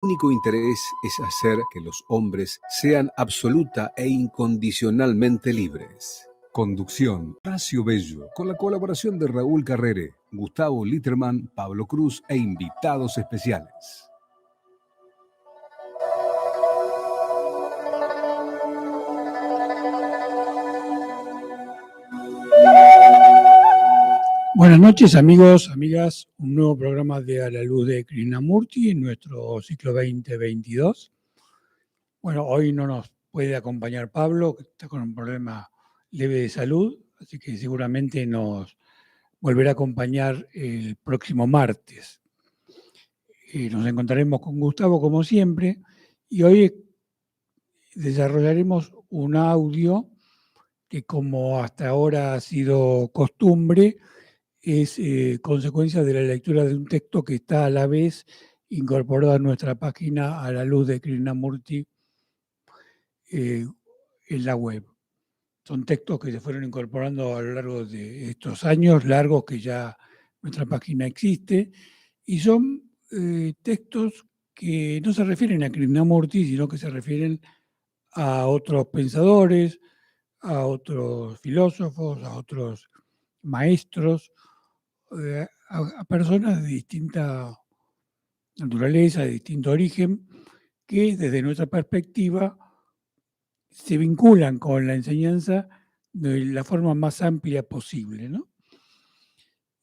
único interés es hacer que los hombres sean absoluta e incondicionalmente libres. Conducción, Horacio Bello, con la colaboración de Raúl Carrere, Gustavo Litterman, Pablo Cruz e invitados especiales. Buenas noches, amigos, amigas. Un nuevo programa de A la Luz de Krishnamurti en nuestro ciclo 2022. Bueno, hoy no nos puede acompañar Pablo, que está con un problema leve de salud, así que seguramente nos volverá a acompañar el próximo martes. Nos encontraremos con Gustavo como siempre y hoy desarrollaremos un audio que, como hasta ahora ha sido costumbre, es consecuencia de la lectura de un texto que está a la vez incorporado a nuestra página A la Luz de Krishnamurti en la web. Son textos que se fueron incorporando a lo largo de estos años largos que ya nuestra página existe, y son textos que no se refieren a Krishnamurti, sino que se refieren a otros pensadores, a otros filósofos, a otros maestros, a personas de distinta naturaleza, de distinto origen, que desde nuestra perspectiva se vinculan con la enseñanza de la forma más amplia posible, ¿no?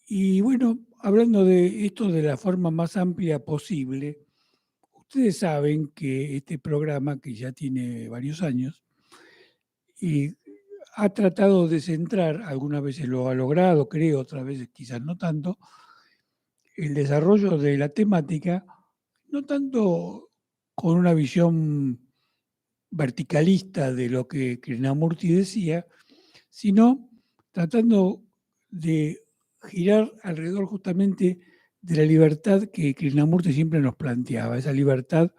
Y bueno, hablando de esto de la forma más amplia posible, ustedes saben que este programa, que ya tiene varios años, y ha tratado de centrar, algunas veces lo ha logrado, creo, otras veces quizás no tanto, el desarrollo de la temática, no tanto con una visión verticalista de lo que Krishnamurti decía, sino tratando de girar alrededor justamente de la libertad que Krishnamurti siempre nos planteaba, esa libertad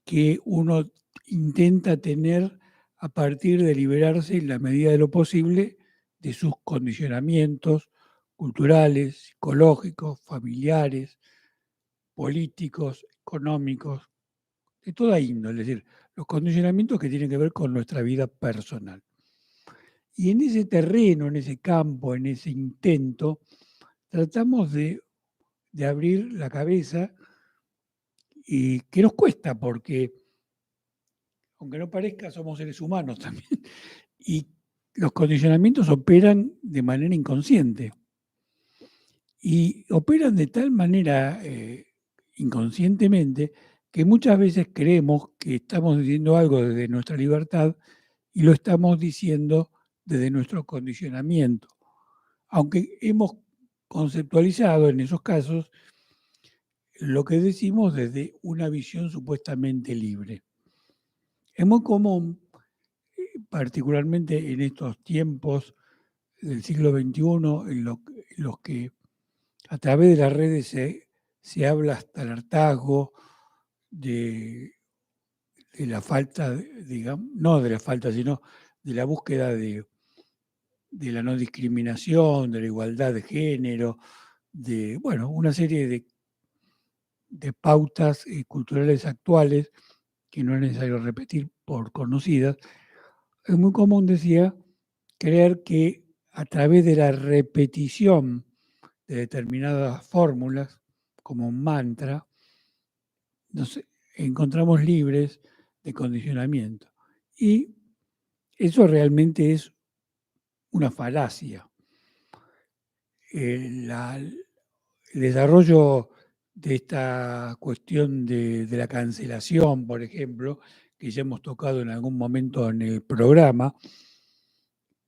que uno intenta tener a partir de liberarse en la medida de lo posible de sus condicionamientos culturales, psicológicos, familiares, políticos, económicos, de toda índole, es decir, los condicionamientos que tienen que ver con nuestra vida personal. Y en ese terreno, en ese campo, en ese intento, tratamos de abrir la cabeza, y que nos cuesta porque, aunque no parezca, somos seres humanos también, y los condicionamientos operan de manera inconsciente. Y operan de tal manera inconscientemente que muchas veces creemos que estamos diciendo algo desde nuestra libertad y lo estamos diciendo desde nuestro condicionamiento. Aunque hemos conceptualizado en esos casos lo que decimos desde una visión supuestamente libre. Es muy común, particularmente en estos tiempos del siglo XXI, en los que a través de las redes se habla hasta el hartazgo de la falta, digamos, no de la falta, sino de la búsqueda de la no discriminación, de la igualdad de género, de, bueno, una serie de pautas culturales actuales que no es necesario repetir por conocidas. Es muy común, decía, creer que a través de la repetición de determinadas fórmulas, como un mantra, nos encontramos libres de condicionamiento. Y eso realmente es una falacia. El desarrollo de esta cuestión de la cancelación, por ejemplo, que ya hemos tocado en algún momento en el programa,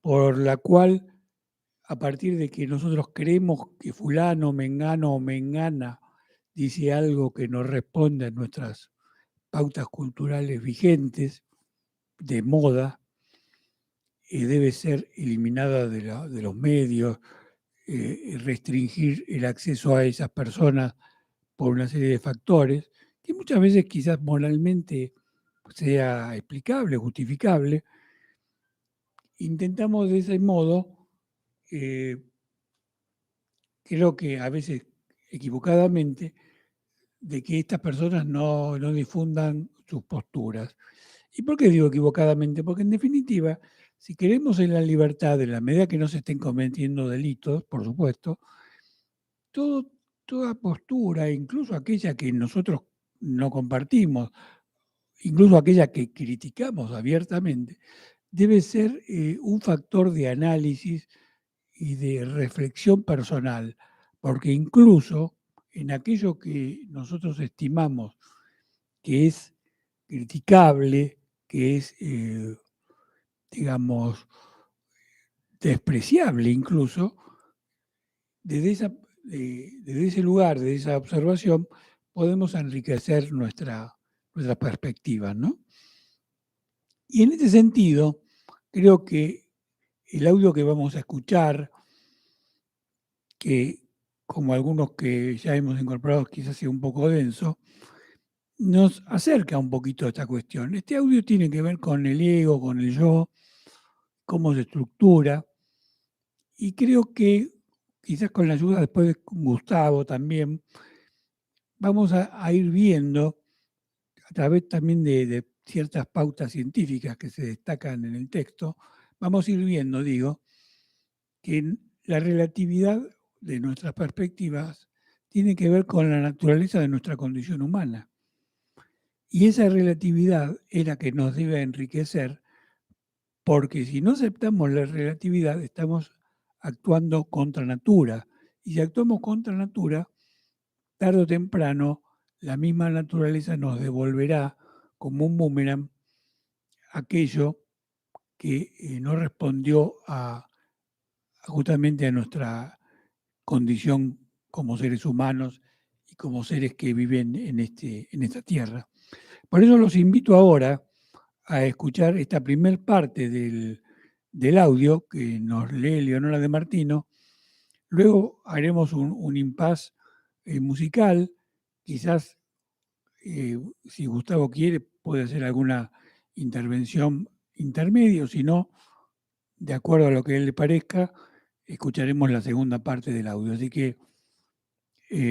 por la cual, a partir de que nosotros creemos que fulano, mengano o mengana dice algo que no responde a nuestras pautas culturales vigentes, de moda, debe ser eliminada de los medios, restringir el acceso a esas personas por una serie de factores, que muchas veces quizás moralmente sea explicable, justificable. Intentamos de ese modo, creo que a veces equivocadamente, de que estas personas no difundan sus posturas. ¿Y por qué digo equivocadamente? Porque en definitiva, si queremos en la libertad, en la medida que no se estén cometiendo delitos, por supuesto, toda postura, incluso aquella que nosotros no compartimos, incluso aquella que criticamos abiertamente, debe ser un factor de análisis y de reflexión personal, porque incluso en aquello que nosotros estimamos que es criticable, que es, digamos, despreciable incluso, desde, desde ese lugar, desde esa observación, podemos enriquecer nuestra perspectiva, ¿no? Y en este sentido, creo que el audio que vamos a escuchar, que como algunos que ya hemos incorporado quizás sea un poco denso, nos acerca un poquito a esta cuestión. Este audio tiene que ver con el ego, con el yo, cómo se estructura, y creo que quizás con la ayuda después de Gustavo también, vamos a ir viendo a través también de ciertas pautas científicas que se destacan en el texto, vamos a ir viendo, digo, que la relatividad de nuestras perspectivas tiene que ver con la naturaleza de nuestra condición humana. Y esa relatividad es la que nos debe enriquecer, porque si no aceptamos la relatividad, estamos actuando contra natura. Y si actuamos contra natura, tarde o temprano, la misma naturaleza nos devolverá como un boomerang aquello que no respondió justamente a nuestra condición como seres humanos y como seres que viven en esta tierra. Por eso los invito ahora a escuchar esta primer parte del audio que nos lee Leonora de Martino. Luego haremos un impasse musical, quizás si Gustavo quiere puede hacer alguna intervención intermedio, si no, de acuerdo a lo que a él le parezca, escucharemos la segunda parte del audio. Así que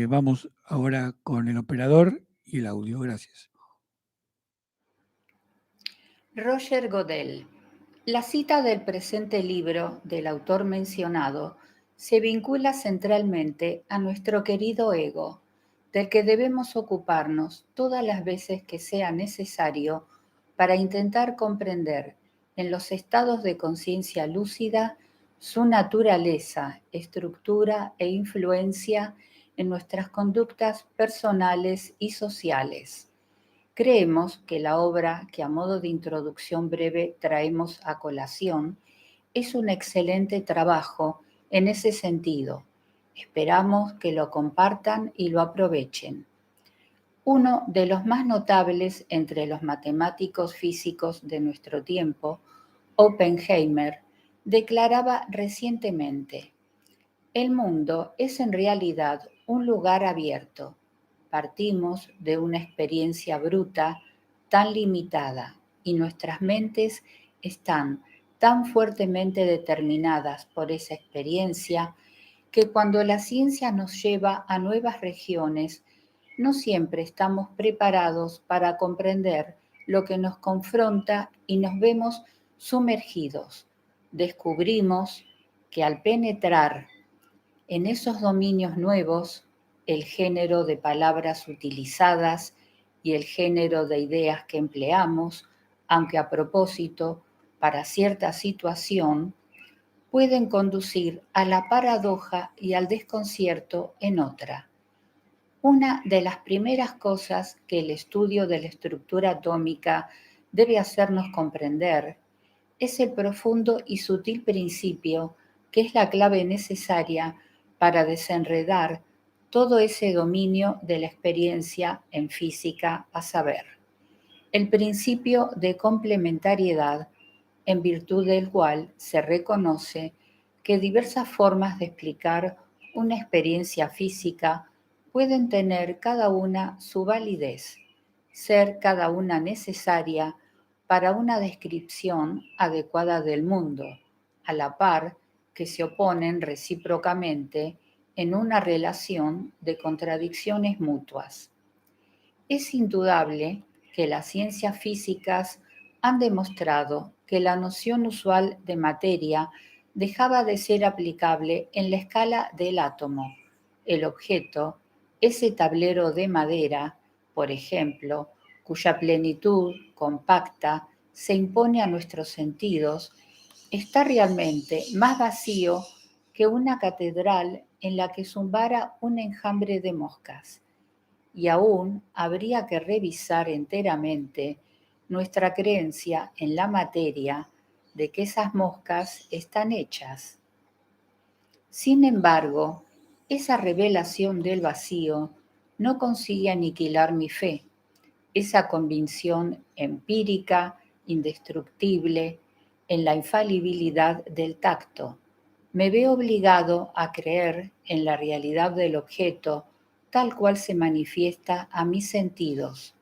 vamos ahora con el operador y el audio. Gracias. Roger Godel. La cita del presente libro del autor mencionado se vincula centralmente a nuestro querido ego, del que debemos ocuparnos todas las veces que sea necesario para intentar comprender en los estados de conciencia lúcida su naturaleza, estructura e influencia en nuestras conductas personales y sociales. Creemos que la obra que a modo de introducción breve traemos a colación es un excelente trabajo en ese sentido. Esperamos que lo compartan y lo aprovechen. Uno de los más notables entre los matemáticos físicos de nuestro tiempo, Oppenheimer, declaraba recientemente: el mundo es en realidad un lugar abierto. Partimos de una experiencia bruta tan limitada y nuestras mentes están tan fuertemente determinadas por esa experiencia que cuando la ciencia nos lleva a nuevas regiones, no siempre estamos preparados para comprender lo que nos confronta y nos vemos sumergidos. Descubrimos que al penetrar en esos dominios nuevos, el género de palabras utilizadas y el género de ideas que empleamos, aunque a propósito, para cierta situación, pueden conducir a la paradoja y al desconcierto en otra. Una de las primeras cosas que el estudio de la estructura atómica debe hacernos comprender es el profundo y sutil principio que es la clave necesaria para desenredar todo ese dominio de la experiencia en física, a saber, el principio de complementariedad, en virtud del cual se reconoce que diversas formas de explicar una experiencia física pueden tener cada una su validez, ser cada una necesaria para una descripción adecuada del mundo, a la par que se oponen recíprocamente en una relación de contradicciones mutuas. Es indudable que las ciencias físicas han demostrado que la noción usual de materia dejaba de ser aplicable en la escala del átomo. El objeto, ese tablero de madera, por ejemplo, cuya plenitud compacta se impone a nuestros sentidos, está realmente más vacío que una catedral en la que zumbara un enjambre de moscas. Y aún habría que revisar enteramente nuestra creencia en la materia de que esas moscas están hechas. Sin embargo, esa revelación del vacío no consigue aniquilar mi fe, esa convicción empírica, indestructible, en la infalibilidad del tacto. Me veo obligado a creer en la realidad del objeto tal cual se manifiesta a mis sentidos.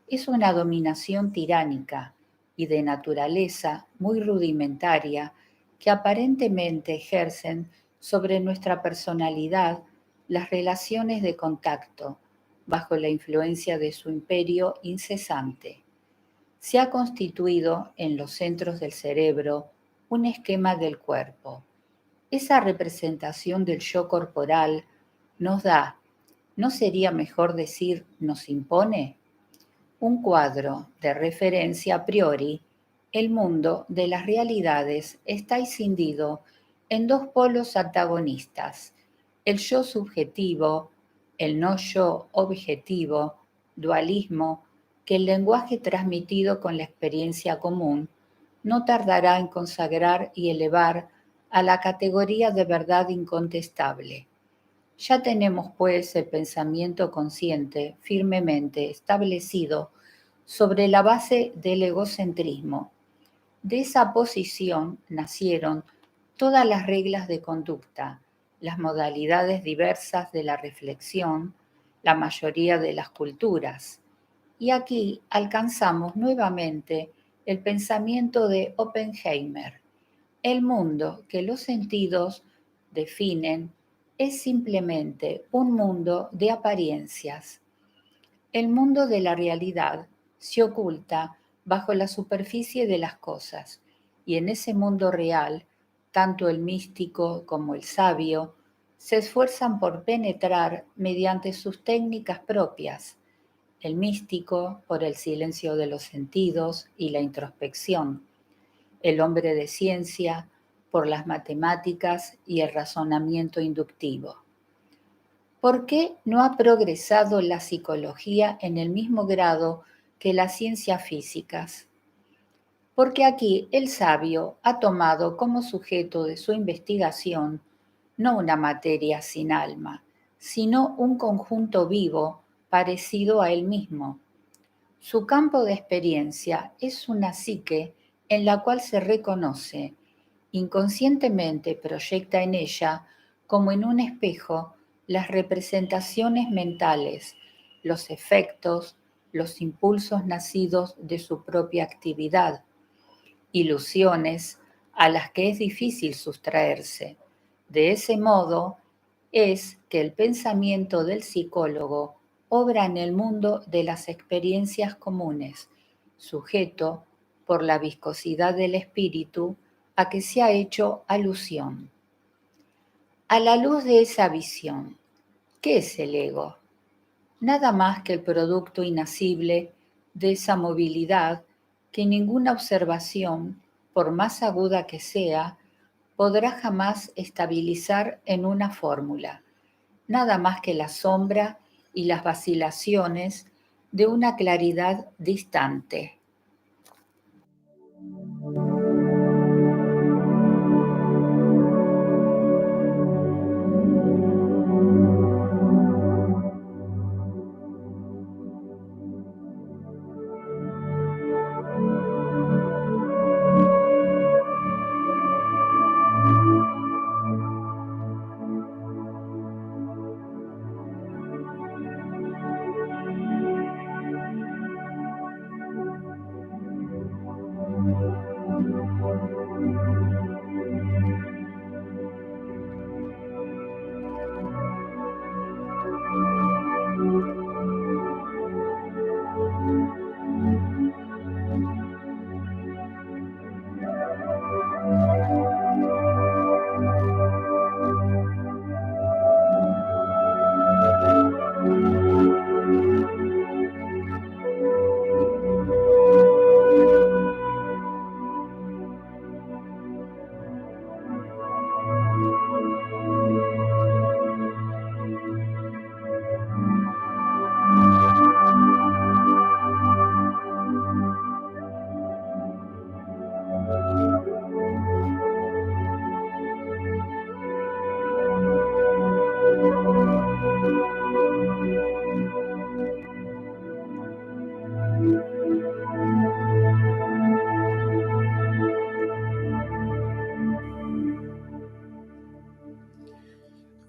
Es una dominación tiránica y de naturaleza muy rudimentaria que aparentemente ejercen sobre nuestra personalidad las relaciones de contacto, bajo la influencia de su imperio incesante. Se ha constituido en los centros del cerebro un esquema del cuerpo. Esa representación del yo corporal nos da, ¿no sería mejor decir nos impone? Un cuadro de referencia a priori, el mundo de las realidades está escindido en dos polos antagonistas, el yo subjetivo, el no yo objetivo, dualismo que el lenguaje transmitido con la experiencia común no tardará en consagrar y elevar a la categoría de verdad incontestable. Ya tenemos, pues, el pensamiento consciente firmemente establecido sobre la base del egocentrismo. De esa posición nacieron todas las reglas de conducta, las modalidades diversas de la reflexión, la mayoría de las culturas. Y aquí alcanzamos nuevamente el pensamiento de Oppenheimer. El mundo que los sentidos definen es simplemente un mundo de apariencias. El mundo de la realidad se oculta bajo la superficie de las cosas, y en ese mundo real, tanto el místico como el sabio se esfuerzan por penetrar mediante sus técnicas propias, el místico por el silencio de los sentidos y la introspección, el hombre de ciencia por las matemáticas y el razonamiento inductivo. ¿Por qué no ha progresado la psicología en el mismo grado que las ciencias físicas? Porque aquí el sabio ha tomado como sujeto de su investigación no una materia sin alma, sino un conjunto vivo parecido a él mismo. Su campo de experiencia es una psique en la cual se reconoce, inconscientemente proyecta en ella, como en un espejo, las representaciones mentales, los efectos, los impulsos nacidos de su propia actividad, ilusiones a las que es difícil sustraerse. De ese modo es que el pensamiento del psicólogo obra en el mundo de las experiencias comunes, sujeto por la viscosidad del espíritu a que se ha hecho alusión. A la luz de esa visión, ¿qué es el ego? Nada más que el producto inacible de esa movilidad que ninguna observación, por más aguda que sea, podrá jamás estabilizar en una fórmula. Nada más que la sombra y las vacilaciones de una claridad distante.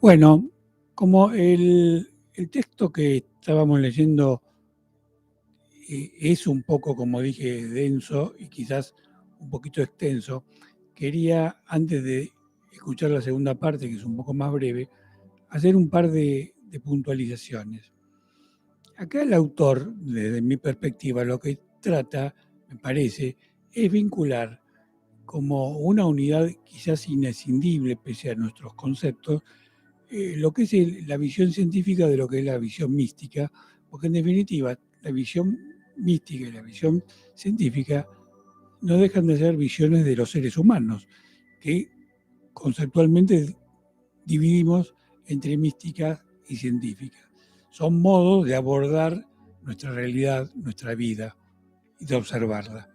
Bueno, como el texto que estábamos leyendo es un poco, como dije, denso y quizás un poquito extenso, quería, antes de escuchar la segunda parte, que es un poco más breve, hacer un par de puntualizaciones. Acá el autor, desde mi perspectiva, lo que trata, me parece, es vincular como una unidad quizás inescindible, pese a nuestros conceptos, lo que es la visión científica de lo que es la visión mística, porque en definitiva la visión mística y la visión científica no dejan de ser visiones de los seres humanos, que conceptualmente dividimos entre mística y científica. Son modos de abordar nuestra realidad, nuestra vida y de observarla.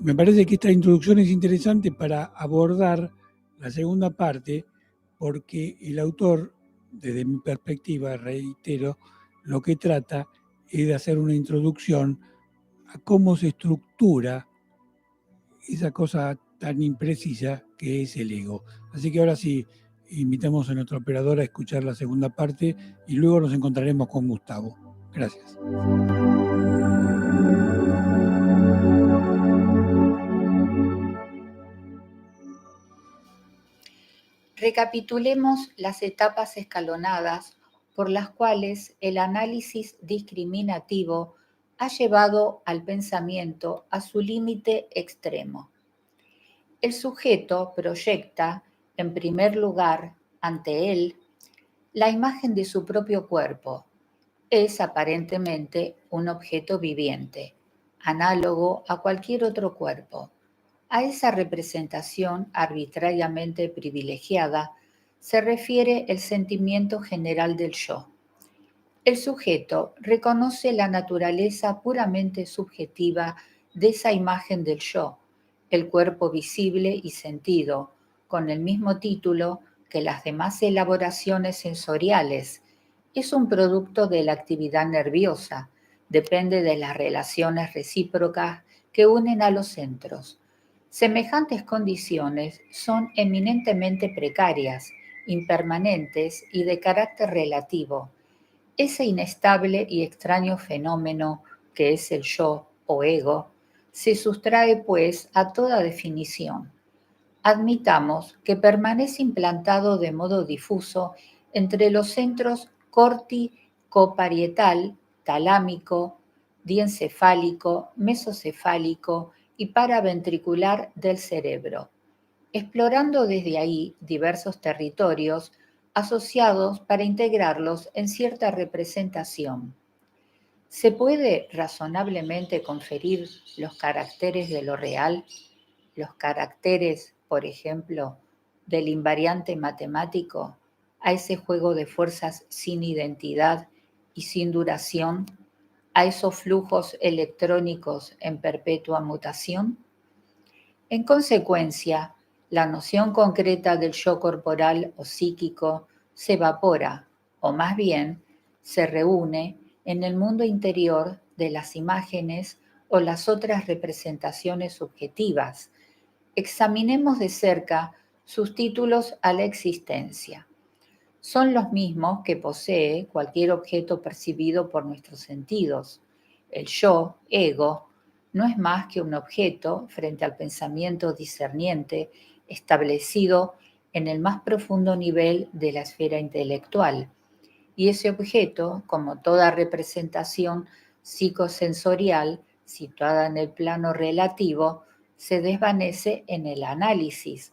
Me parece que esta introducción es interesante para abordar la segunda parte, porque el autor, desde mi perspectiva, reitero, lo que trata es de hacer una introducción a cómo se estructura esa cosa tan imprecisa que es el ego. Así que ahora sí, invitamos a nuestra operadora a escuchar la segunda parte y luego nos encontraremos con Gustavo. Gracias. Recapitulemos las etapas escalonadas por las cuales el análisis discriminativo ha llevado al pensamiento a su límite extremo. El sujeto proyecta, en primer lugar, ante él, la imagen de su propio cuerpo. Es aparentemente un objeto viviente, análogo a cualquier otro cuerpo. A esa representación arbitrariamente privilegiada se refiere el sentimiento general del yo. El sujeto reconoce la naturaleza puramente subjetiva de esa imagen del yo, el cuerpo visible y sentido, con el mismo título que las demás elaboraciones sensoriales. Es un producto de la actividad nerviosa, depende de las relaciones recíprocas que unen a los centros. Semejantes condiciones son eminentemente precarias, impermanentes y de carácter relativo. Ese inestable y extraño fenómeno que es el yo o ego se sustrae, pues, a toda definición. Admitamos que permanece implantado de modo difuso entre los centros corticoparietal, talámico, diencefálico, mesocefálico y paraventricular del cerebro, explorando desde ahí diversos territorios asociados para integrarlos en cierta representación. ¿Se puede razonablemente conferir los caracteres de lo real, los caracteres, por ejemplo, del invariante matemático, a ese juego de fuerzas sin identidad y sin duración, a esos flujos electrónicos en perpetua mutación? En consecuencia, la noción concreta del yo corporal o psíquico se evapora, o más bien se reúne en el mundo interior de las imágenes o las otras representaciones subjetivas. Examinemos de cerca sus títulos a la existencia. Son los mismos que posee cualquier objeto percibido por nuestros sentidos. El yo, ego, no es más que un objeto frente al pensamiento discerniente establecido en el más profundo nivel de la esfera intelectual. Y ese objeto, como toda representación psicosensorial situada en el plano relativo, se desvanece en el análisis.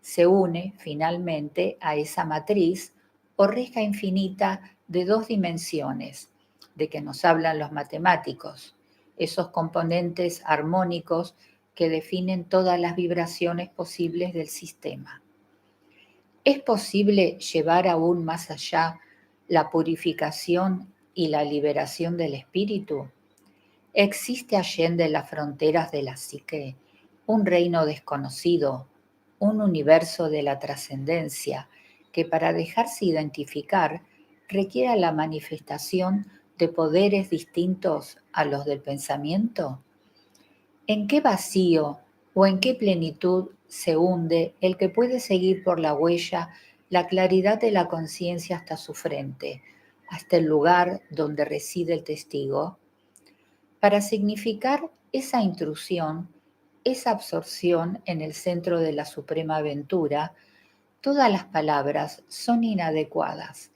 Se une finalmente a esa matriz o reja infinita de dos dimensiones, de que nos hablan los matemáticos, esos componentes armónicos que definen todas las vibraciones posibles del sistema. ¿Es posible llevar aún más allá la purificación y la liberación del espíritu? ¿Existe allende las fronteras de la psique un reino desconocido, un universo de la trascendencia que para dejarse identificar requiera la manifestación de poderes distintos a los del pensamiento? ¿En qué vacío o en qué plenitud se hunde el que puede seguir por la huella la claridad de la conciencia hasta su frente, hasta el lugar donde reside el testigo, para significar esa intrusión, esa absorción en el centro de la suprema aventura. Todas las palabras son inadecuadas,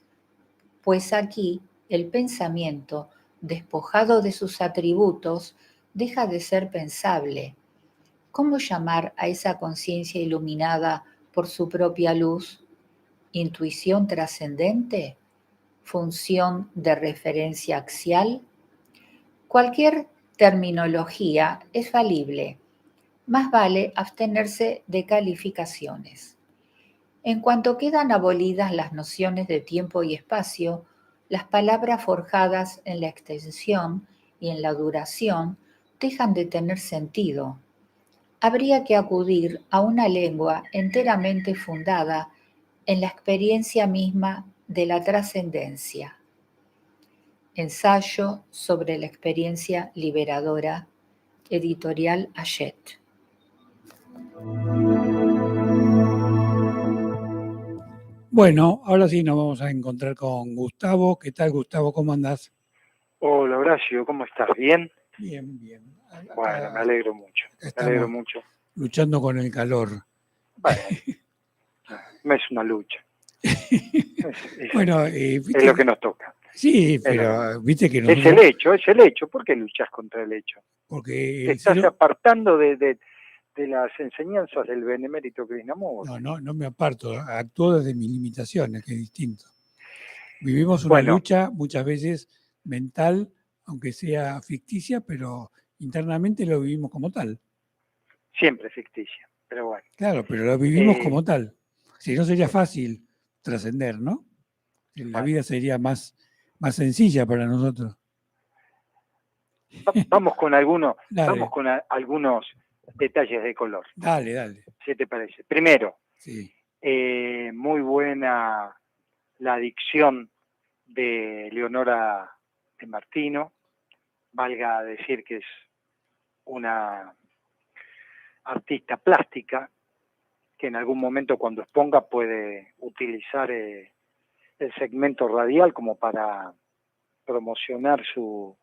pues aquí el pensamiento, despojado de sus atributos, deja de ser pensable. ¿Cómo llamar a esa conciencia iluminada por su propia luz? ¿Intuición trascendente? ¿Función de referencia axial? Cualquier terminología es falible. Más vale abstenerse de calificaciones. En cuanto quedan abolidas las nociones de tiempo y espacio, las palabras forjadas en la extensión y en la duración dejan de tener sentido. Habría que acudir a una lengua enteramente fundada en la experiencia misma de la trascendencia. Ensayo sobre la experiencia liberadora, editorial Hachette. Bueno, ahora sí nos vamos a encontrar con Gustavo. ¿Qué tal, Gustavo? ¿Cómo andás? Hola Horacio, ¿cómo estás? ¿Bien? Bien, bien. Bueno, me alegro mucho. Me alegro mucho. Luchando con el calor. Bueno, no es una lucha. Bueno, es lo que nos toca. Sí, pero viste que nosotros... Es el hecho. ¿Por qué luchas contra el hecho? Porque te estás apartando de las enseñanzas del benemérito Krishnamurti. No me aparto. Actúo desde mis limitaciones, que es distinto. Vivimos una lucha muchas veces mental, aunque sea ficticia, pero internamente lo vivimos como tal. Siempre ficticia, pero bueno. Claro, pero lo vivimos como tal. Si no sería fácil trascender, ¿no? La vida sería más sencilla para nosotros. Vamos con algunos detalles de color. Dale. ¿Qué te parece? Primero, sí. Muy buena la dicción de Leonora de Martino. Valga decir que es una artista plástica que en algún momento cuando exponga puede utilizar el segmento radial como para promocionar sus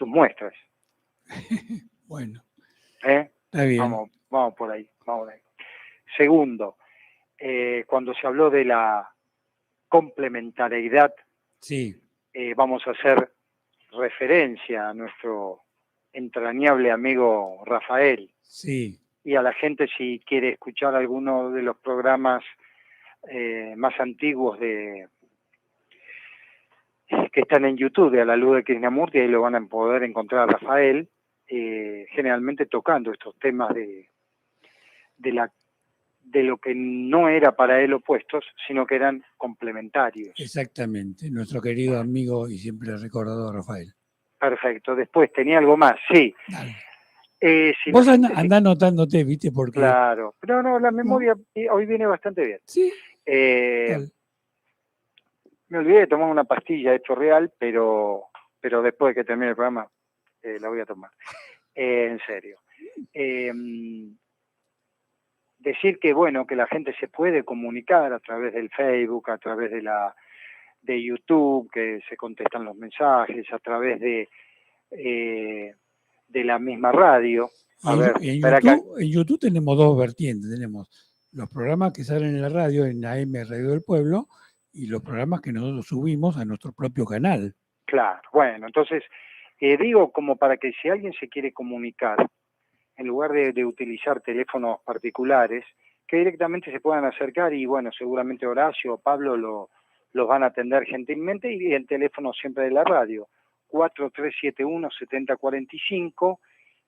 muestras. Bueno, está bien. Vamos por ahí. Segundo, cuando se habló de la complementariedad, sí. Vamos a hacer referencia a nuestro entrañable amigo Rafael. Sí. Y a la gente, si quiere escuchar alguno de los programas más antiguos que están en YouTube de A la Luz de Krishnamurti, ahí lo van a poder encontrar a Rafael, generalmente tocando estos temas de lo que no era para él opuestos, sino que eran complementarios. Exactamente, nuestro querido amigo y siempre recordado Rafael. Perfecto, después tenía algo más, sí. Dale. Si vos andá anotándote, ¿viste? Porque... Claro, pero no, la memoria hoy viene bastante bien. Sí. Me olvidé de tomar una pastilla hecho real, pero después de que termine el programa la voy a tomar. En serio. Decir que bueno, que la gente se puede comunicar a través del Facebook, a través de YouTube, que se contestan los mensajes, a través de la misma radio. En YouTube tenemos dos vertientes, tenemos los programas que salen en la radio, en AM Radio del Pueblo, y los programas que nosotros subimos a nuestro propio canal. Claro, bueno, entonces digo como para que si alguien se quiere comunicar, en lugar de utilizar teléfonos particulares, que directamente se puedan acercar y bueno, seguramente Horacio o Pablo los van a atender gentilmente y el teléfono siempre de la radio, 4371-7045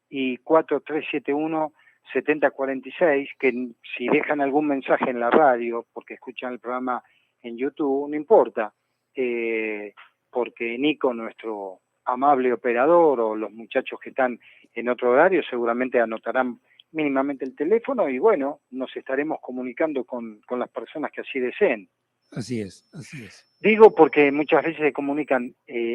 y 4371-7046, que si dejan algún mensaje en la radio, porque escuchan el programa en YouTube, no importa, porque Nico, nuestro amable operador, o los muchachos que están en otro horario, seguramente anotarán mínimamente el teléfono y bueno, nos estaremos comunicando con las personas que así deseen. Así es. Digo porque muchas veces se comunican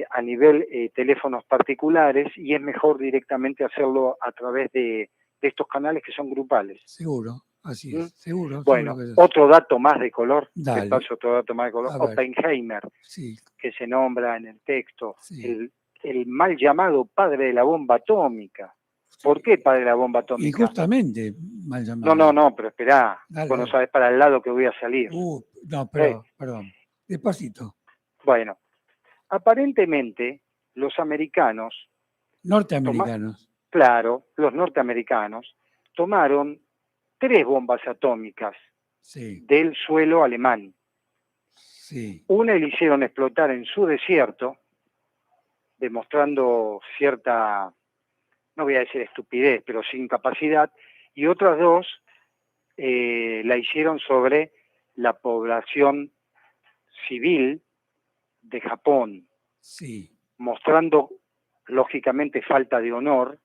a nivel teléfonos particulares y es mejor directamente hacerlo a través de estos canales que son grupales. Seguro, Así ¿Mm? es, seguro. Bueno, seguro que es así. otro dato más de color, Dale. te paso otro dato más de color, A ver. Oppenheimer, Sí, que se nombra en el texto, sí. el mal llamado padre de la bomba atómica. ¿Por qué padre de la bomba Y atómica? justamente, mal llamado. No, pero esperá, Dale, vos no dale. sabés para el lado que voy a salir. No, pero, perdón. Despacito. Bueno, aparentemente los americanos, Norteamericanos. claro, los norteamericanos, tomaron 3 bombas atómicas Sí, del suelo alemán. sí. Una le hicieron explotar en su desierto, demostrando cierta, no voy a decir estupidez, pero sí incapacidad, y otras 2 la hicieron sobre la población civil de Japón, Sí. mostrando lógicamente falta de honor,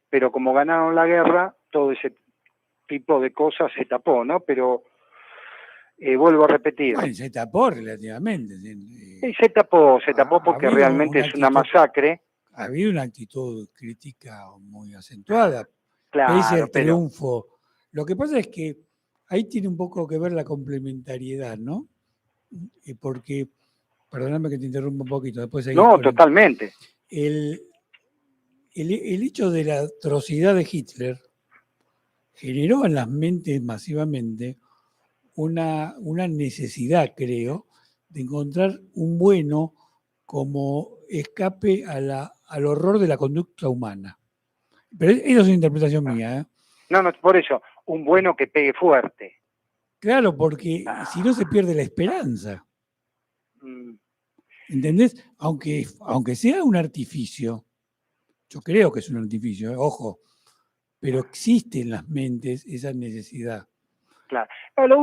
pero como ganaron la guerra, todo ese tipo de cosas se tapó, ¿no? Pero vuelvo a repetir, Bueno, se tapó relativamente. se tapó Ha porque habido realmente una es una actitud, masacre, ha habido una actitud crítica muy acentuada, pese claro, al pero triunfo. Lo que pasa es que ahí tiene un poco que ver la complementariedad, ¿no? Porque, perdóname que te interrumpa un poquito, después seguís no, con totalmente, el hecho de la atrocidad de Hitler generó en las mentes masivamente una necesidad, creo, de encontrar un bueno como escape al horror de la conducta humana. Pero eso es una interpretación mía, ¿eh? no, por eso, un bueno que pegue fuerte. Claro, porque si no se pierde la esperanza. Mm, ¿Entendés? Aunque sea un artificio, yo creo que es un artificio, ojo, pero existe en las mentes esa necesidad. claro. No, lo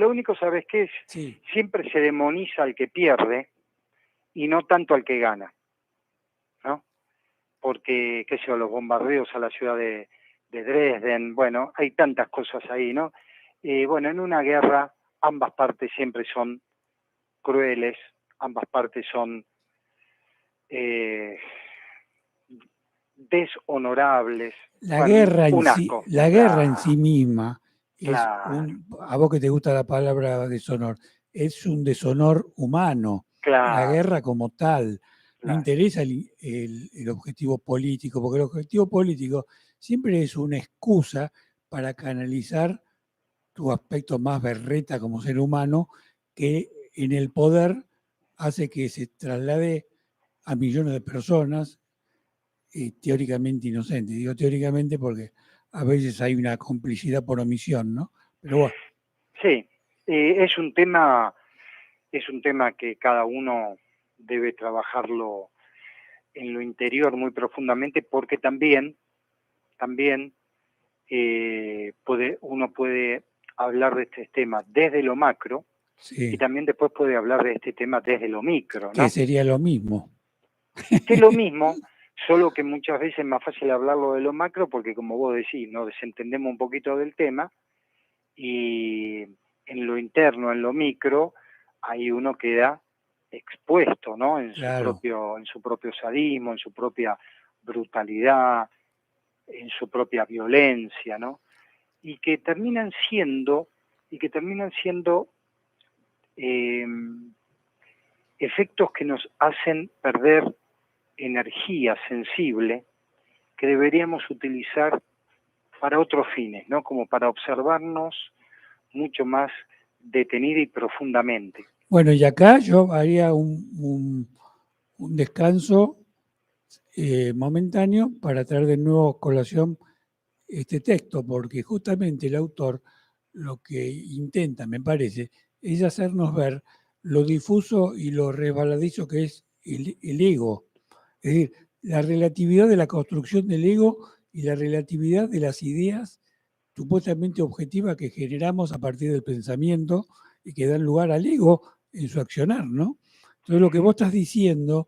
único, ¿sabes qué es? Sí, Siempre se demoniza al que pierde y no tanto al que gana, ¿no? Porque, qué sé yo, los bombardeos a la ciudad de Dresden, bueno, hay tantas cosas ahí, ¿no? Bueno, en una guerra ambas partes siempre son crueles, ambas partes son deshonorables, la bueno, guerra en un sí, asco. la guerra en sí misma es Claro, a vos que te gusta la palabra deshonor, es un deshonor humano. La claro, guerra como tal, no claro. interesa el objetivo político, porque el objetivo político siempre es una excusa para canalizar tu aspecto más berreta como ser humano, que en el poder hace que se traslade a millones de personas teóricamente inocentes. Digo teóricamente porque a veces hay una complicidad por omisión, ¿no? Pero bueno, Sí, es un tema que cada uno debe trabajarlo en lo interior muy profundamente, porque también uno puede hablar de este tema desde lo macro y sí, también después puede hablar de este tema desde lo micro, que ¿no? sería lo mismo. Que es lo mismo, solo que muchas veces es más fácil hablarlo de lo macro porque, como vos decís, nos desentendemos un poquito del tema y en lo interno, en lo micro, ahí uno queda expuesto, ¿no? En Claro. su propio sadismo, en su propia brutalidad, en su propia violencia, ¿no? Y que terminan siendo eh, efectos que nos hacen perder energía sensible que deberíamos utilizar para otros fines, ¿no? Como para observarnos mucho más detenida y profundamente. Bueno, y acá yo haría un descanso momentáneo para traer de nuevo a colación este texto, porque justamente el autor lo que intenta, me parece, es hacernos ver lo difuso y lo resbaladizo que es el ego. Es decir, la relatividad de la construcción del ego y la relatividad de las ideas supuestamente objetivas que generamos a partir del pensamiento y que dan lugar al ego en su accionar, ¿no? Entonces lo que vos estás diciendo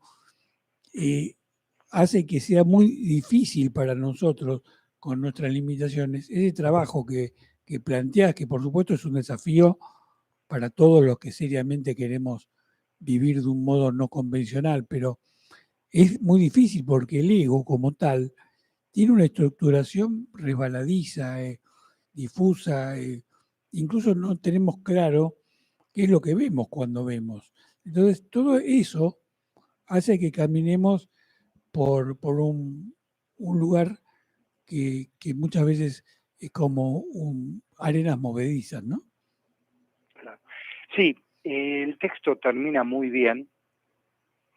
hace que sea muy difícil para nosotros, con nuestras limitaciones, ese trabajo que planteas, que por supuesto es un desafío para todos los que seriamente queremos vivir de un modo no convencional, pero es muy difícil porque el ego como tal tiene una estructuración resbaladiza, difusa, incluso no tenemos claro qué es lo que vemos cuando vemos. Entonces, todo eso hace que caminemos por un lugar que muchas veces es como arenas movedizas, ¿no? Claro. Sí, el texto termina muy bien,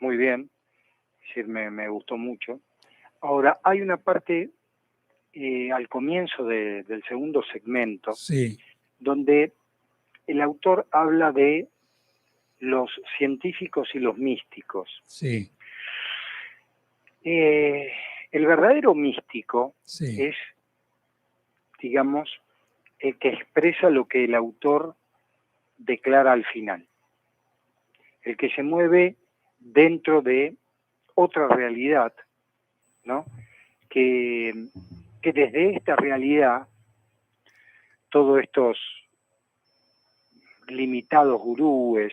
es decir, me gustó mucho. Ahora, hay una parte al comienzo del segundo segmento, Sí, donde el autor habla de los científicos y los místicos. sí, El verdadero místico sí, es, digamos, el que expresa lo que el autor declara al final, el que se mueve dentro de otra realidad, ¿no? Que desde esta realidad todos estos limitados gurúes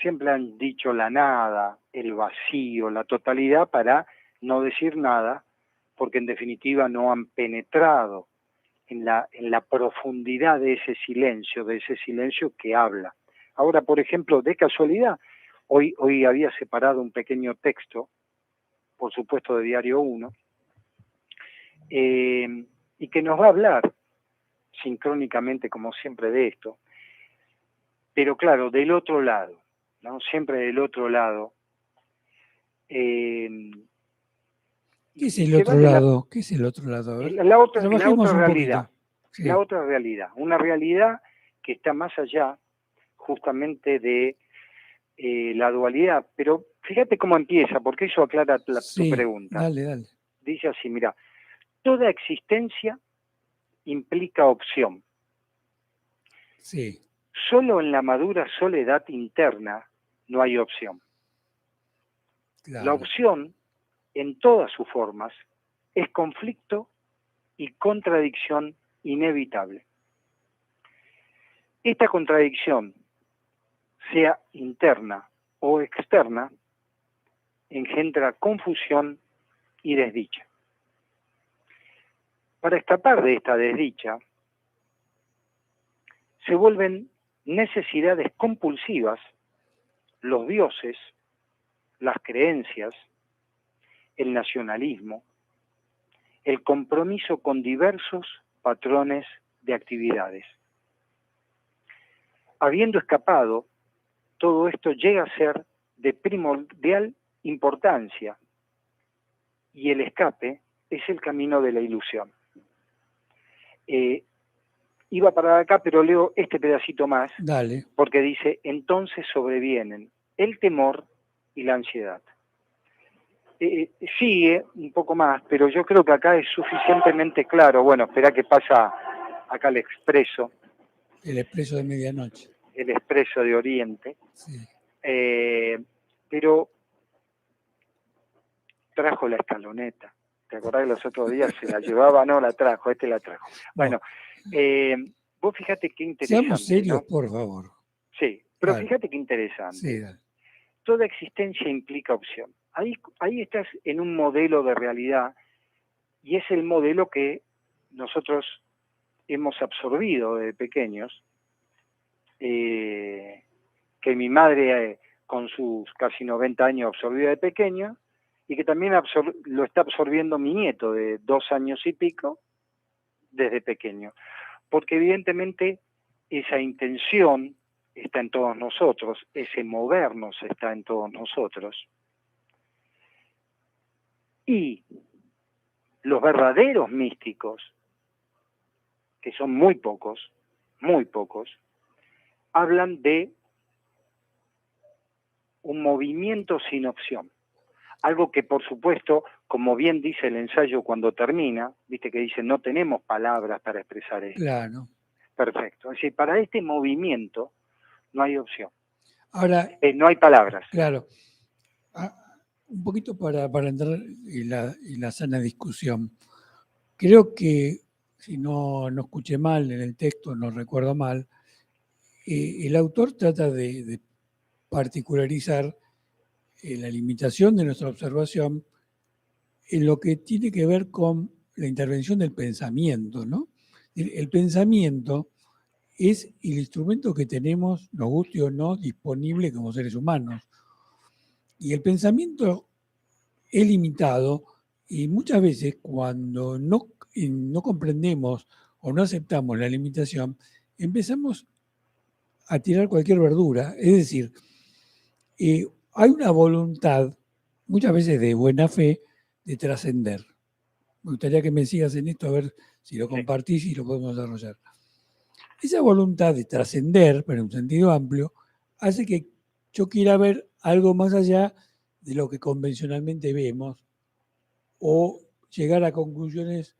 siempre han dicho la nada, el vacío, la totalidad, para no decir nada, porque en definitiva no han penetrado en la profundidad de ese silencio que habla. Ahora, por ejemplo, de casualidad, hoy había separado un pequeño texto, por supuesto de Diario 1, y que nos va a hablar sincrónicamente, como siempre, de esto, pero claro, del otro lado, ¿no? Siempre del otro lado. ¿Qué es el otro lado? ¿Qué es el otro lado? A ver, la otra trabajemos un realidad, poquito. Sí. la otra realidad, una realidad que está más allá justamente de la dualidad. Pero fíjate cómo empieza, porque eso aclara tu pregunta. Dale. Dice así, mira, toda existencia implica opción. Sí. Solo en la madura soledad interna no hay opción. Claro. La opción, en todas sus formas, es conflicto y contradicción inevitable. Esta contradicción, sea interna o externa, engendra confusión y desdicha. Para escapar de esta desdicha, se vuelven necesidades compulsivas los dioses, las creencias, el nacionalismo, el compromiso con diversos patrones de actividades. Habiendo escapado, todo esto llega a ser de primordial importancia y el escape es el camino de la ilusión. Iba a parar acá, pero leo este pedacito más. Dale. Porque dice, entonces sobrevienen el temor y la ansiedad. Sigue un poco más, pero yo creo que acá es suficientemente claro. Bueno, espera que pasa acá el expreso. El expreso de medianoche. El expreso de Oriente. Sí. Pero trajo la escaloneta. ¿Te acordás que los otros días se la llevaba? No, la trajo, la trajo. Bueno, vos fíjate qué interesante. Seamos serios, ¿no? por favor. Sí, pero fíjate qué interesante. Sí, dale. Toda existencia implica opción. Ahí estás en un modelo de realidad y es el modelo que nosotros hemos absorbido desde pequeños, que mi madre con sus casi 90 años absorbió de pequeño y que también lo está absorbiendo mi nieto de 2 años y pico desde pequeño. Porque evidentemente esa intención está en todos nosotros, ese movernos está en todos nosotros. Y los verdaderos místicos, que son muy pocos, hablan de un movimiento sin opción. Algo que, por supuesto, como bien dice el ensayo cuando termina, viste que dice, no tenemos palabras para expresar esto. Claro. Perfecto. Es decir, para este movimiento no hay opción. Ahora, no hay palabras. Claro. Un poquito para entrar en la sana discusión. Creo que, si no escuché mal en el texto, no recuerdo mal, el autor trata de particularizar la limitación de nuestra observación en lo que tiene que ver con la intervención del pensamiento, ¿no? El pensamiento es el instrumento que tenemos, nos guste o no, disponible como seres humanos. Y el pensamiento es limitado y muchas veces cuando no comprendemos o no aceptamos la limitación, empezamos a tirar cualquier verdura. Es decir, hay una voluntad, muchas veces de buena fe, de trascender. Me gustaría que me sigas en esto, a ver si lo compartís y lo podemos desarrollar. Esa voluntad de trascender, pero en un sentido amplio, hace que yo quiera ver algo más allá de lo que convencionalmente vemos o llegar a conclusiones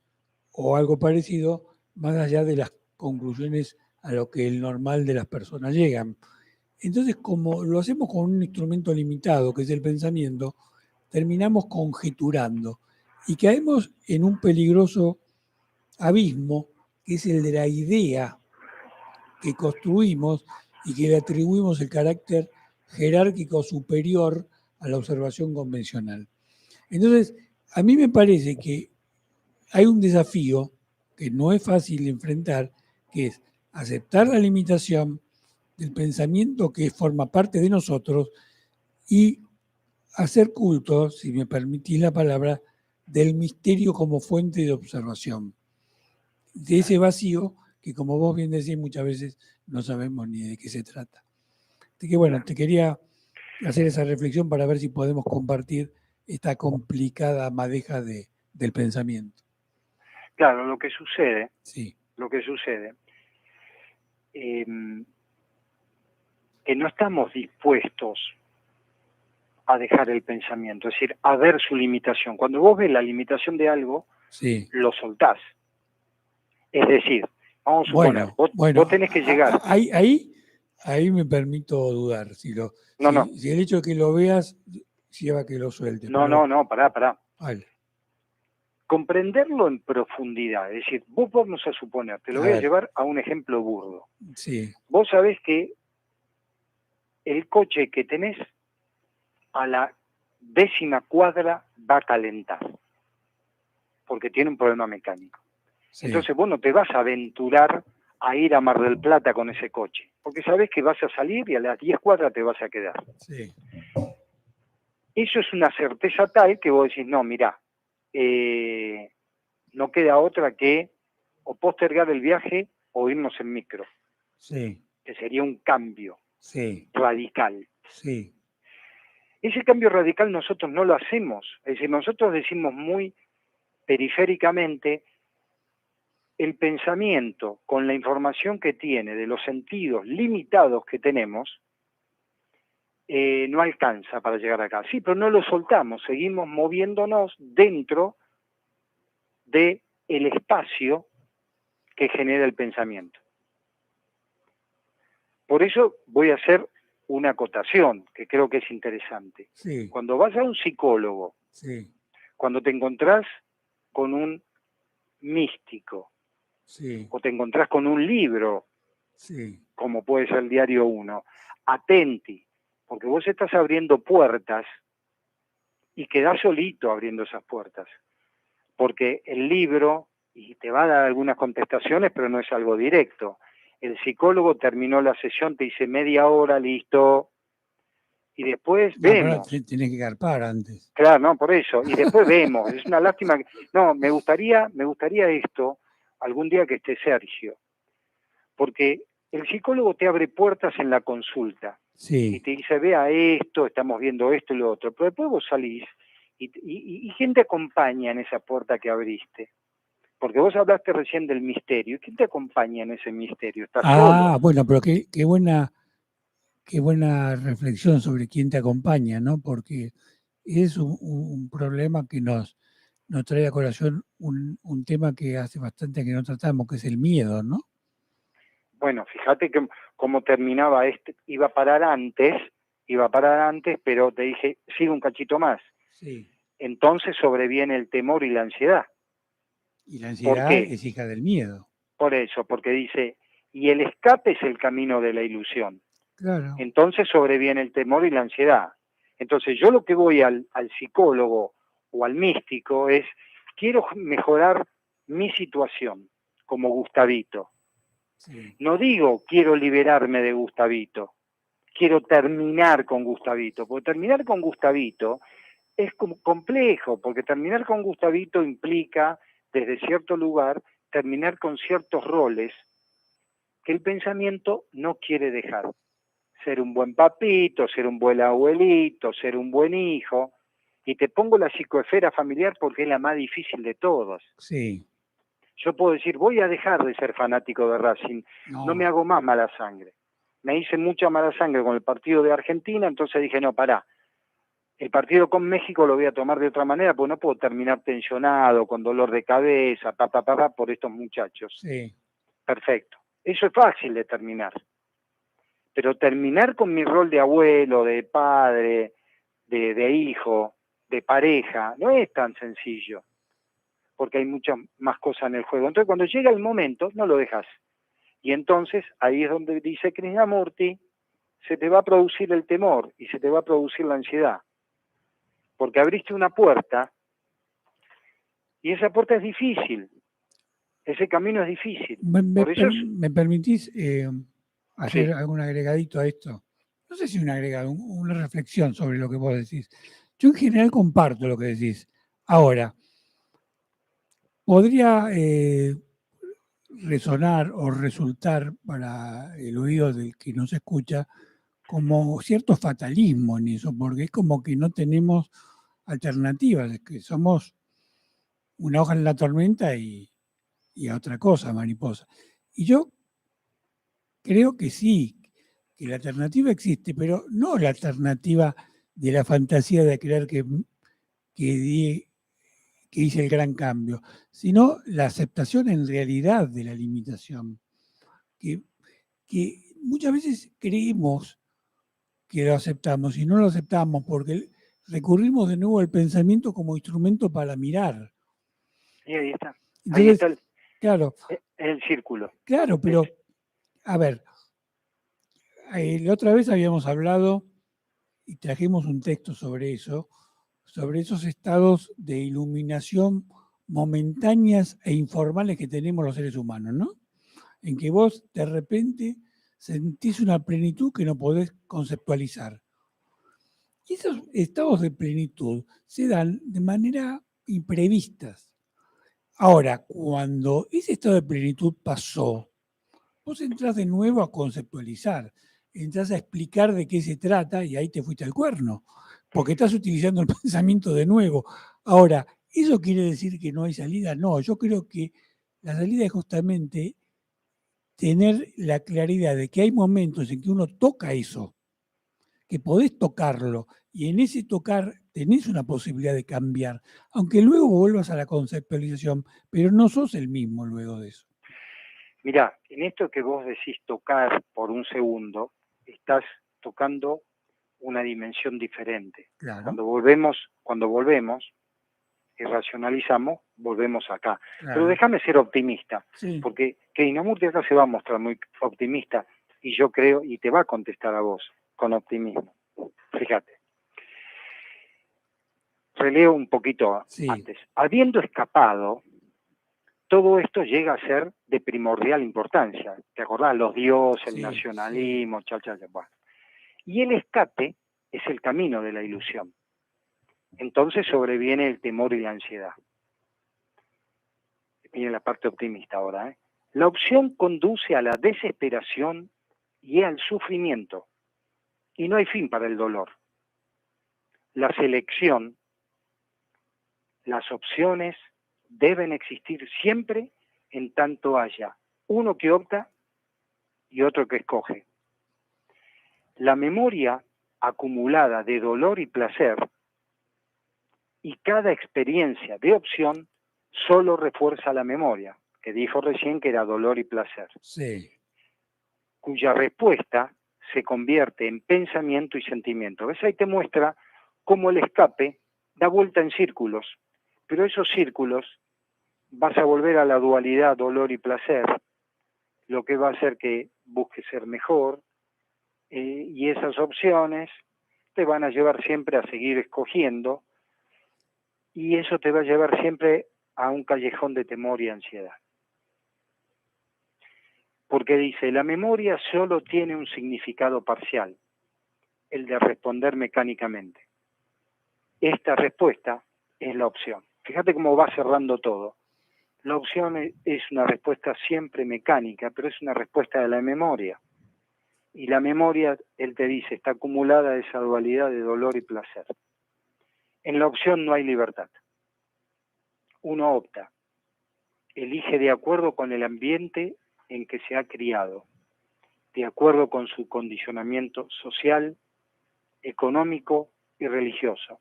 o algo parecido más allá de las conclusiones a lo que el normal de las personas llegan. Entonces, como lo hacemos con un instrumento limitado, que es el pensamiento, terminamos conjeturando y caemos en un peligroso abismo, que es el de la idea que construimos y que le atribuimos el carácter jerárquico superior a la observación convencional. Entonces, a mí me parece que hay un desafío que no es fácil de enfrentar, que es aceptar la limitación del pensamiento que forma parte de nosotros y hacer culto, si me permitís la palabra, del misterio como fuente de observación. De ese vacío que, como vos bien decís, muchas veces no sabemos ni de qué se trata. Así que bueno, te quería hacer esa reflexión para ver si podemos compartir esta complicada madeja del pensamiento. Claro, lo que sucede, Sí, que no estamos dispuestos a dejar el pensamiento, es decir, a ver su limitación. Cuando vos ves la limitación de algo, sí. lo soltás. Es decir, vamos a suponer, vos tenés que llegar. Ahí me permito dudar. Si el hecho de que lo veas lleva a que lo sueltes. No, pará. Vale. Comprenderlo en profundidad, es decir, vos vamos a suponer, te lo voy a llevar a un ejemplo burdo. Sí. Vos sabés que el coche que tenés a la 10ª cuadra va a calentar, porque tiene un problema mecánico. Sí. Entonces vos no te vas a aventurar a ir a Mar del Plata con ese coche, porque sabés que vas a salir y a las 10 cuadras te vas a quedar. Sí. Eso es una certeza tal que vos decís, no, mirá, no queda otra que o postergar el viaje o irnos en micro. Sí. Que sería un cambio radical. Sí. Ese cambio radical nosotros no lo hacemos. Es decir, nosotros decimos muy periféricamente, el pensamiento con la información que tiene de los sentidos limitados que tenemos, no alcanza para llegar acá. Sí, pero no lo soltamos, seguimos moviéndonos dentro del espacio que genera el pensamiento. Por eso voy a hacer una acotación que creo que es interesante. Sí. Cuando vas a un psicólogo, cuando te encontrás con un místico, o te encontrás con un libro, como puede ser el Diario 1, atenti, porque vos estás abriendo puertas y quedás solito abriendo esas puertas, porque el libro, y te va a dar algunas contestaciones, pero no es algo directo. El psicólogo terminó la sesión, te dice media hora, listo, y después vemos. Tienes que garpar antes. Claro, no, por eso, y después vemos. Es una lástima que... No, me gustaría esto algún día que esté Sergio, porque el psicólogo te abre puertas en la consulta y te dice, vea esto, estamos viendo esto y lo otro, pero después vos salís y ¿quién te acompaña en esa puerta que abriste? Porque vos hablaste recién del misterio. ¿Quién te acompaña en ese misterio? ¿Estás solo? Bueno, pero qué buena reflexión sobre quién te acompaña, ¿no? Porque es un problema que nos trae a colación un tema que hace bastante que no tratamos, que es el miedo, ¿no? Bueno, fíjate que cómo terminaba iba a parar antes, pero te dije, sigue un cachito más. Sí. Entonces sobreviene el temor y la ansiedad. Y la ansiedad es hija del miedo. Por eso, porque dice, y el escape es el camino de la ilusión. Claro. Entonces sobreviene el temor y la ansiedad. Entonces yo lo que voy al psicólogo o al místico es, quiero mejorar mi situación. como Gustavito. Sí. No digo quiero liberarme de Gustavito, quiero terminar con Gustavito, porque terminar con Gustavito es como complejo, porque terminar con Gustavito implica, desde cierto lugar, terminar con ciertos roles que el pensamiento no quiere dejar. Ser un buen papito, ser un buen abuelito, ser un buen hijo. Y te pongo la psicoesfera familiar porque es la más difícil de todas. Sí. Yo puedo decir, voy a dejar de ser fanático de Racing, no me hago más mala sangre. Me hice mucha mala sangre con el partido de Argentina, entonces dije, no, pará, el partido con México lo voy a tomar de otra manera, porque no puedo terminar tensionado, con dolor de cabeza, por estos muchachos. Sí. Perfecto. Eso es fácil de terminar. Pero terminar con mi rol de abuelo, de padre, de hijo, de pareja, no es tan sencillo, porque hay muchas más cosas en el juego. Entonces, cuando llega el momento, no lo dejas. Y entonces, ahí es donde dice Krishnamurti, se te va a producir el temor y se te va a producir la ansiedad. Porque abriste una puerta y esa puerta es difícil. Ese camino es difícil. Por eso ¿Me permitís hacer Sí. algún agregadito a esto? No sé si un agregado, una reflexión sobre lo que vos decís. Yo en general comparto lo que decís. Ahora, podría resonar o resultar para el oído del que nos escucha como cierto fatalismo en eso, porque es como que no tenemos alternativas, es que somos una hoja en la tormenta y a otra cosa, mariposa. Y yo creo que sí, que la alternativa existe, pero no la alternativa de la fantasía de creer que hice el gran cambio, sino la aceptación en realidad de la limitación. Que muchas veces creemos que lo aceptamos y no lo aceptamos porque recurrimos de nuevo al pensamiento como instrumento para mirar. Y ahí está. Entonces, ahí está claro, el círculo. claro, pero a ver, la otra vez habíamos hablado y trajimos un texto sobre eso, sobre esos estados de iluminación momentáneas e informales que tenemos los seres humanos, ¿no? En que vos de repente sentís una plenitud que no podés conceptualizar. Y esos estados de plenitud se dan de manera imprevistas. Ahora, cuando ese estado de plenitud pasó, vos entrás de nuevo a conceptualizar, entrás a explicar de qué se trata y ahí te fuiste al cuerno, porque estás utilizando el pensamiento de nuevo. Ahora, ¿eso quiere decir que no hay salida? No, yo creo que la salida es justamente tener la claridad de que hay momentos en que uno toca eso, que podés tocarlo, y en ese tocar tenés una posibilidad de cambiar, aunque luego vuelvas a la conceptualización, pero no sos el mismo luego de eso. Mirá, en esto que vos decís tocar por un segundo, estás tocando una dimensión diferente. Claro. Cuando volvemos y racionalizamos, volvemos acá. Claro. Pero déjame ser optimista, Sí. porque Krishnamurti acá se va a mostrar muy optimista y yo creo, y te va a contestar a vos con optimismo. Fíjate. Releo un poquito antes. Habiendo escapado, todo esto llega a ser de primordial importancia. ¿Te acordás? Los dioses, el nacionalismo, bueno. Y el escape es el camino de la ilusión. Entonces sobreviene el temor y la ansiedad. Viene la parte optimista ahora, ¿eh? La opción conduce a la desesperación y al sufrimiento. Y no hay fin para el dolor. La selección, las opciones deben existir siempre en tanto haya uno que opta y otro que escoge. La memoria acumulada de dolor y placer y cada experiencia de opción solo refuerza la memoria, que dijo recién que era dolor y placer, cuya respuesta se convierte en pensamiento y sentimiento. ¿Ves? Ahí te muestra cómo el escape da vuelta en círculos, pero esos círculos vas a volver a la dualidad dolor y placer, lo que va a hacer que busques ser mejor, y esas opciones te van a llevar siempre a seguir escogiendo, y eso te va a llevar siempre a un callejón de temor y ansiedad. porque dice, la memoria solo tiene un significado parcial, el de responder mecánicamente. Esta respuesta es la opción. Fíjate cómo va cerrando todo. La opción es una respuesta siempre mecánica, pero es una respuesta de la memoria. Y la memoria, él te dice, está acumulada de esa dualidad de dolor y placer. En la opción no hay libertad. Uno opta, elige de acuerdo con el ambiente en que se ha criado, de acuerdo con su condicionamiento social, económico y religioso.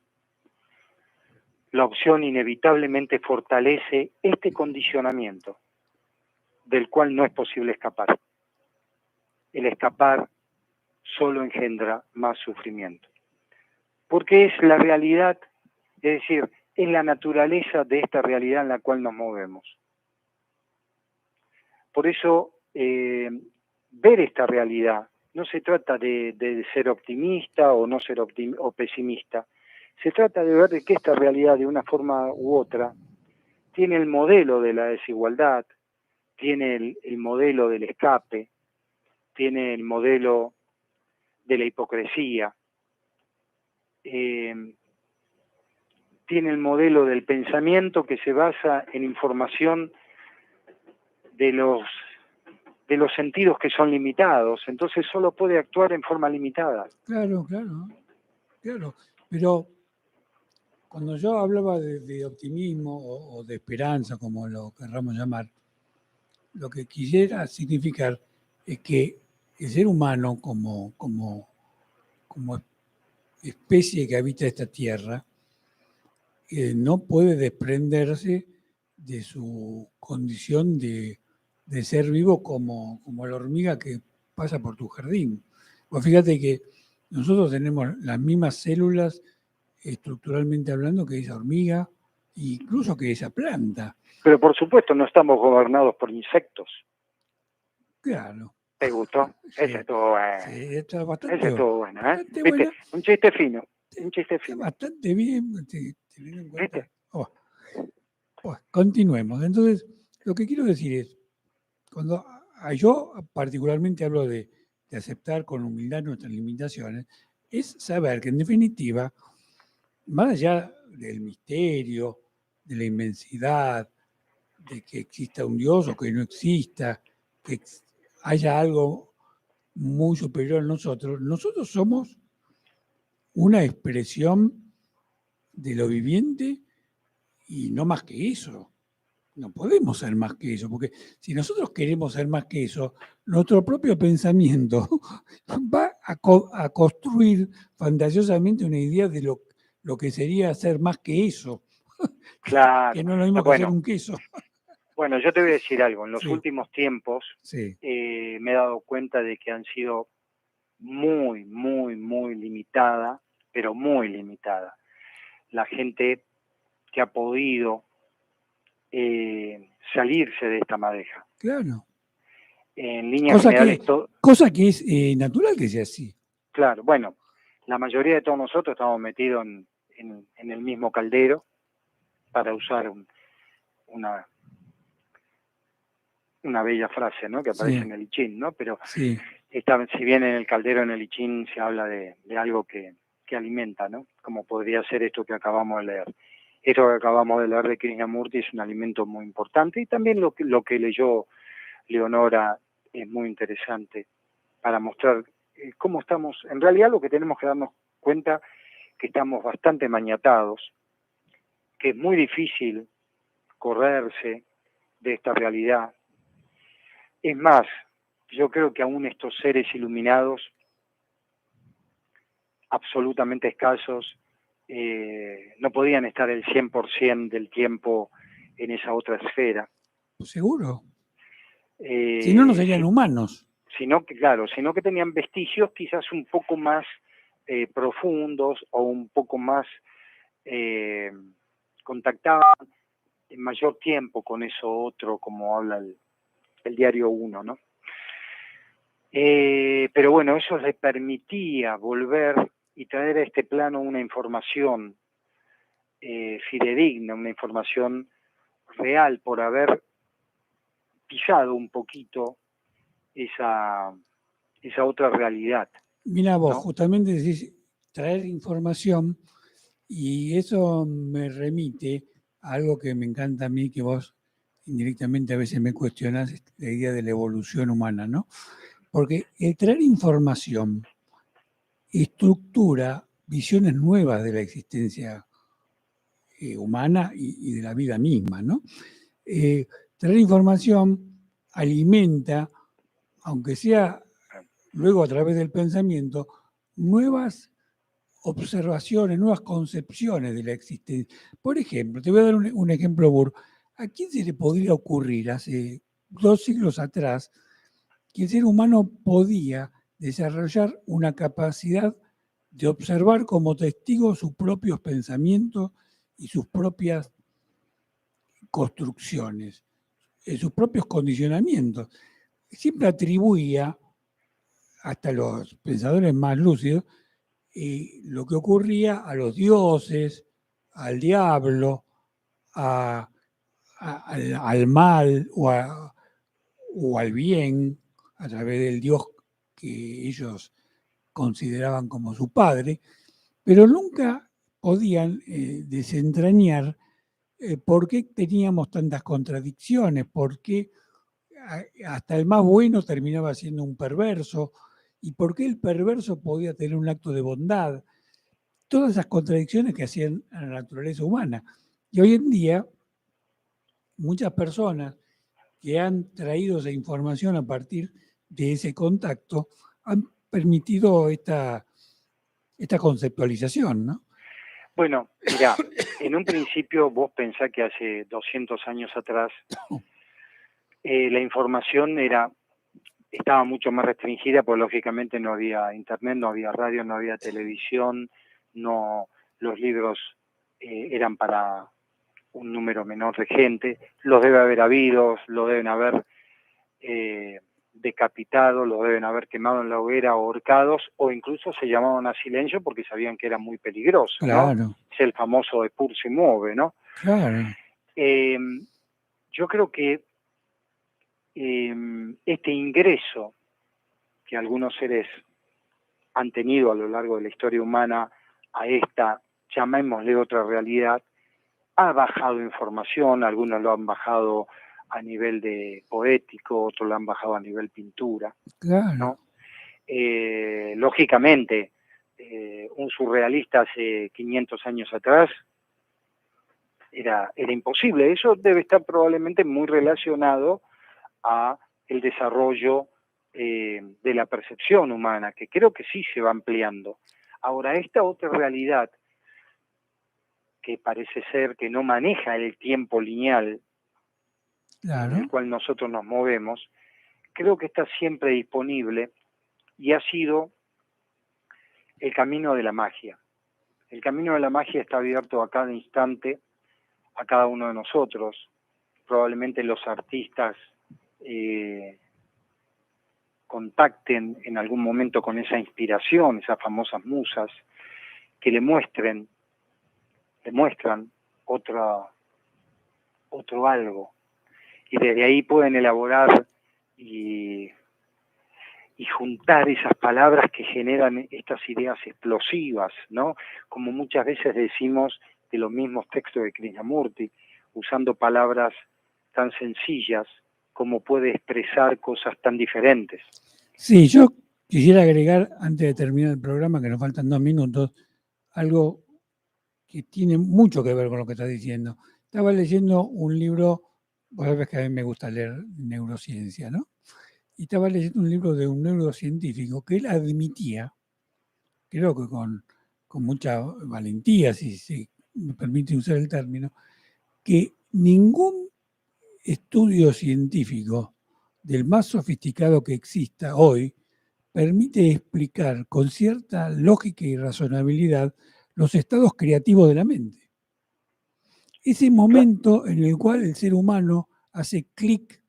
La opción inevitablemente fortalece este condicionamiento, del cual no es posible escapar. El escapar solo engendra más sufrimiento. Porque es la realidad, es decir, es la naturaleza de esta realidad en la cual nos movemos. Por eso, ver esta realidad no se trata de ser optimista o no ser o pesimista. Se trata de ver de que esta realidad, de una forma u otra, tiene el modelo de la desigualdad, tiene el modelo del escape, tiene el modelo de la hipocresía, tiene el modelo del pensamiento que se basa en información de los sentidos que son limitados, entonces solo puede actuar en forma limitada. Claro. Pero cuando yo hablaba de optimismo o de esperanza, como lo querramos llamar, lo que quisiera significar es que el ser humano como especie que habita esta tierra no puede desprenderse de su condición de ser vivo como la hormiga que pasa por tu jardín. Pues fíjate que nosotros tenemos las mismas células estructuralmente hablando que esa hormiga, incluso que esa planta. Pero por supuesto no estamos gobernados por insectos. Claro. ¿Te gustó? Sí, Ese estuvo bueno. Sí, está bastante, Ese estuvo bueno, ¿eh? bastante ¿Viste? buena. Un chiste fino. Un chiste Está fino. bastante bien, teniendo en cuenta. ¿Viste? Continuemos. Entonces, lo que quiero decir es, cuando yo particularmente hablo de aceptar con humildad nuestras limitaciones, es saber que en definitiva, más allá del misterio, de la inmensidad, de que exista un Dios o que no exista, que haya algo muy superior a nosotros somos una expresión de lo viviente y no más que eso. No podemos ser más que eso, porque si nosotros queremos ser más que eso, nuestro propio pensamiento va a construir fantasiosamente una idea de lo que sería ser más que eso. Claro. Que no es lo mismo que ser un queso. Bueno, yo te voy a decir algo. En los Sí. últimos tiempos Sí. Me he dado cuenta de que han sido muy, muy, muy limitada, pero muy limitada, la gente que ha podido salirse de esta madeja. Claro. En líneas generales, cosa que es natural que sea así. Claro, bueno, la mayoría de todos nosotros estamos metidos en el mismo caldero, para usar una bella frase, ¿no?, que aparece en el I Ching, ¿no? Pero sí. Si bien en el caldero, en el I Ching, se habla de algo que alimenta, ¿no? Como podría ser esto que acabamos de leer. Esto que acabamos de leer de Krishnamurti es un alimento muy importante, y también lo que leyó Leonora es muy interesante para mostrar cómo estamos. En realidad lo que tenemos que darnos cuenta que estamos bastante maniatados, que es muy difícil correrse de esta realidad. Es más, yo creo que aún estos seres iluminados, absolutamente escasos, no podían estar el 100% del tiempo en esa otra esfera. Seguro. Si no, no serían humanos. Sino que tenían vestigios quizás un poco más profundos, o un poco más contactaban en mayor tiempo con eso otro, como habla el diario 1, ¿no? Pero bueno, eso les permitía volver y traer a este plano una información fidedigna, una información real, por haber pisado un poquito esa otra realidad. Mira vos, ¿no? justamente decís traer información y eso me remite a algo que me encanta a mí, que vos indirectamente a veces me cuestionás, la idea de la evolución humana, ¿no? Porque el traer información estructura visiones nuevas de la existencia humana y de la vida misma, ¿no? Traer información alimenta, aunque sea luego a través del pensamiento, nuevas observaciones, nuevas concepciones de la existencia. Por ejemplo, te voy a dar un ejemplo burdo. ¿A quién se le podría ocurrir hace 2 siglos atrás que el ser humano podía desarrollar una capacidad de observar como testigo sus propios pensamientos y sus propias construcciones, sus propios condicionamientos? Siempre atribuía, hasta los pensadores más lúcidos, lo que ocurría a los dioses, al diablo, al mal o al bien, a través del Dios que ellos consideraban como su padre, pero nunca podían desentrañar por qué teníamos tantas contradicciones, por qué hasta el más bueno terminaba siendo un perverso, y por qué el perverso podía tener un acto de bondad. Todas esas contradicciones que hacían a la naturaleza humana. Y hoy en día, muchas personas que han traído esa información a partir de ese contacto han permitido esta conceptualización, ¿no? Bueno, mirá, en un principio vos pensás que hace 200 años atrás la información estaba mucho más restringida, porque lógicamente no había internet, no había radio, no había televisión, los libros eran para un número menor de gente, los debe haber habido, los deben haber decapitado, los deben haber quemado en la hoguera, ahorcados, o incluso se llamaban a silencio porque sabían que era muy peligroso, Claro. ¿no? Es el famoso de pur si mueve, ¿no? Claro. Yo creo que este ingreso que algunos seres han tenido a lo largo de la historia humana a esta, llamémosle otra realidad, ha bajado información, algunos lo han bajado a nivel de poético, otros lo han bajado a nivel pintura, Claro. ¿no? Lógicamente, un surrealista hace 500 años atrás era imposible. Eso debe estar probablemente muy relacionado a el desarrollo de la percepción humana, que creo que sí se va ampliando. Ahora, esta otra realidad que parece ser que no maneja el tiempo lineal Claro. en el cual nosotros nos movemos, creo que está siempre disponible y ha sido el camino de la magia. El camino de la magia está abierto a cada instante, a cada uno de nosotros. Probablemente los artistas contacten en algún momento con esa inspiración, esas famosas musas, que le muestran otro algo. Y desde ahí pueden elaborar y juntar esas palabras que generan estas ideas explosivas, ¿no? Como muchas veces decimos de los mismos textos de Krishnamurti, usando palabras tan sencillas como puede expresar cosas tan diferentes. Sí, yo quisiera agregar, antes de terminar el programa, que nos faltan 2 minutos, algo que tiene mucho que ver con lo que estás diciendo. Estaba leyendo un libro, vos sabés que a mí me gusta leer neurociencia, ¿no? Y estaba leyendo un libro de un neurocientífico que él admitía, creo que con mucha valentía, si se me permite usar el término, que ningún estudio científico del más sofisticado que exista hoy permite explicar con cierta lógica y razonabilidad los estados creativos de la mente. Ese momento en el cual el ser humano hace clic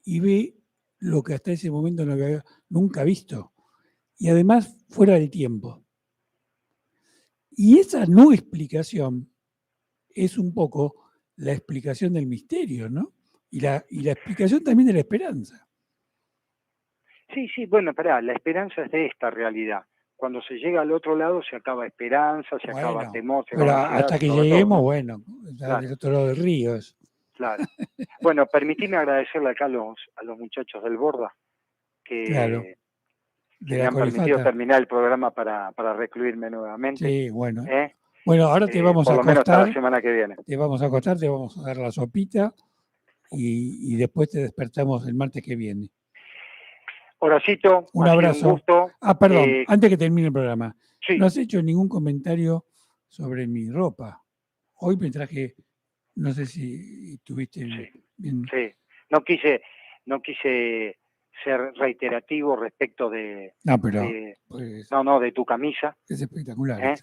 y ve lo que hasta ese momento no había nunca visto, y además fuera del tiempo. Y esa no explicación es un poco la explicación del misterio, ¿no? Y la explicación también de la esperanza. Sí, bueno, esperá, la esperanza es de esta realidad. Cuando se llega al otro lado se acaba esperanza, se acaba Bueno, temor, se pero acaba ansiedad, hasta se que acaba todo, lleguemos, ¿no? bueno, ya Claro, del otro lado del río. claro. Bueno, permitime agradecerle acá a los muchachos del Borda Claro, que de me la han permitido Colifata. terminar el programa para recluirme nuevamente. Sí, bueno. ¿Eh? Bueno, ahora te vamos Por a lo menos hasta la acostar, semana que viene. te vamos a dar la sopita y después te despertamos el martes que viene. Horacito, Un ha sido un abrazo. gusto. Ah, perdón, antes que termine el programa. No Sí, has hecho ningún comentario sobre mi ropa. Hoy me traje, no sé si tuviste sí, bien. sí. No quise ser reiterativo respecto No, pero de pues, de tu camisa. es espectacular. ¿Eh?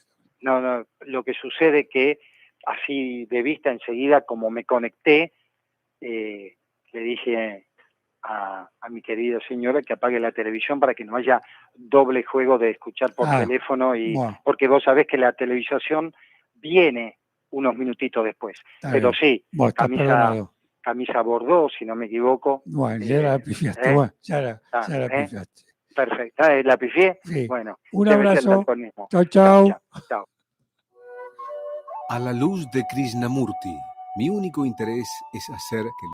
No, lo que sucede que así de vista enseguida, como me conecté, le dije a mi querida señora que apague la televisión para que no haya doble juego de escuchar por Ah, teléfono, bueno, porque vos sabés que la televisación viene unos minutitos después. está Pero bien. sí, Bueno, estás perdonado. camisa bordó, si no me equivoco. Bueno, ya la pifiaste. Bueno, ya la pifiaste. Perfecto. ¿La pifié? Sí. Bueno, Un debe ser abrazo. daltonismo. Chau, Chao, chau. chao. A la luz de Krishnamurti, mi único interés es hacer que